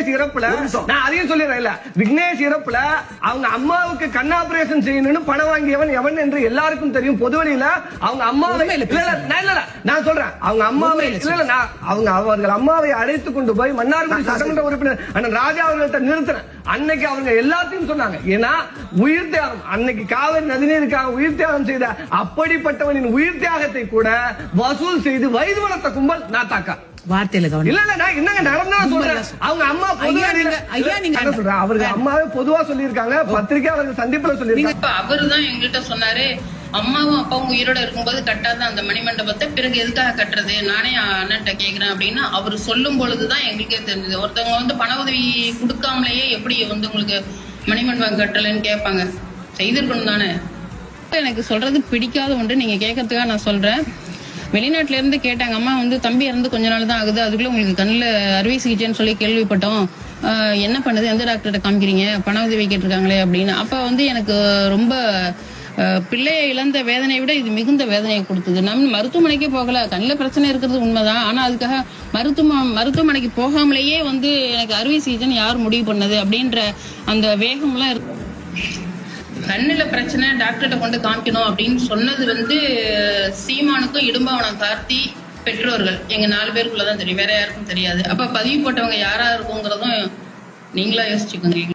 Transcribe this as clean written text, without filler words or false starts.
விக்னேஷ் இறப்புல நான் அதையும் சொல்லிடுறேன் இல்ல, விக்னேஷ் இறப்புல அவங்க அம்மாவுக்கு கண் ஆபரேஷன் செய்யணும்னு பணம் வாங்கியவன் எவன் என்று எல்லாருக்கும் தெரியும். பொதுவெளியில அவங்க அம்மாவை நான் சொல்றேன், அவங்க அம்மாவை அவர்கள் அம்மாவை அழைத்துக் கொண்டு போய் மன்னார்குடி சட்டமன்ற உறுப்பினர் அண்ணன் ராஜா அவர்கள்ட்ட நிறுத்தினேன். அன்னைக்கு அவங்க எல்லாத்தையும் சொன்னாங்க. ஏன்னா உயிர் தியாகம், அன்னைக்கு காவிரி நதிநீருக்காக உயிர் தியாகம் செய்த அப்படிப்பட்டவனின் உயிர் தியாகத்தை கூட வசூல் செய்து வயது வளர்த்த கும்பல் நாத்தாக்கா. வார்த்தையில கவனம் இல்ல நான் என்னங்க நடந்தா சொல்றேன். அவங்க அம்மா சொல்றேன், அவர்கள் அம்மாவே பொதுவா சொல்லியிருக்காங்க, பத்திரிகை அவர்கள் சந்திப்புல சொல்லியிருக்காங்க. அவருதான் எங்கள்கிட்ட சொன்னாரு, அம்மாவும் அப்பாவும் உயிரோட இருக்கும்போது கட்டாத அந்த மணிமண்டபத்தை பிறகு எதுக்காக கட்டுறது, நானே அண்ணன்ட்ட கேக்குறேன் அப்படின்னு அவர் சொல்லும் பொழுதுதான் எங்களுக்கே தெரிஞ்சது. ஒருத்தவங்க வந்து பண உதவி கொடுக்காமலேயே எப்படி வந்து உங்களுக்கு மணிமண்டபம் கட்டலன்னு கேட்பாங்க, செய்திருக்கணும் தானே. எனக்கு சொல்றது பிடிக்காத ஒன்று, நீங்க கேட்கறதுக்காக நான் சொல்றேன். வெளிநாட்டுல இருந்து கேட்டாங்க, அம்மா வந்து தம்பி இறந்து கொஞ்ச நாள் தான் ஆகுது, அதுக்குள்ள உங்களுக்கு கண்ணில் அறுவை சிகிச்சைன்னு சொல்லி கேள்விப்பட்டோம், என்ன பண்ணுது, எந்த டாக்டர்கிட்ட காமிக்கிறீங்க, பண உதவி கேட்டிருக்காங்களே அப்படின்னு. அப்ப வந்து எனக்கு ரொம்ப பிள்ளையை இழந்த வேதனையை விட இது மிகுந்த வேதனையை கொடுத்தது. நம்ம மருத்துவமனைக்கே போகல, கண்ணில் பிரச்சனை இருக்கிறது உண்மைதான், ஆனா அதுக்காக மருத்துவமனைக்கு போகாமலேயே வந்து எனக்கு அறுவை சிகிச்சைன்னு யார் முடிவு பண்ணது அப்படின்ற அந்த வேகம்லாம் இருக்கு. கண்ணுல பிரச்சனை டாக்டர்கிட்ட கொண்டு காமிக்கணும் அப்படின்னு சொன்னது வந்து சீமானுக்கும் இடும்பாவனம் கார்த்தி பெற்றோர்கள், எங்க 4 பேருக்குள்ளதான் தெரியும், வேற யாருக்கும் தெரியாது. அப்ப பதிவு போட்டவங்க யாரா இருக்குங்கிறதும் நீங்களா யோசிச்சுக்கோங்க.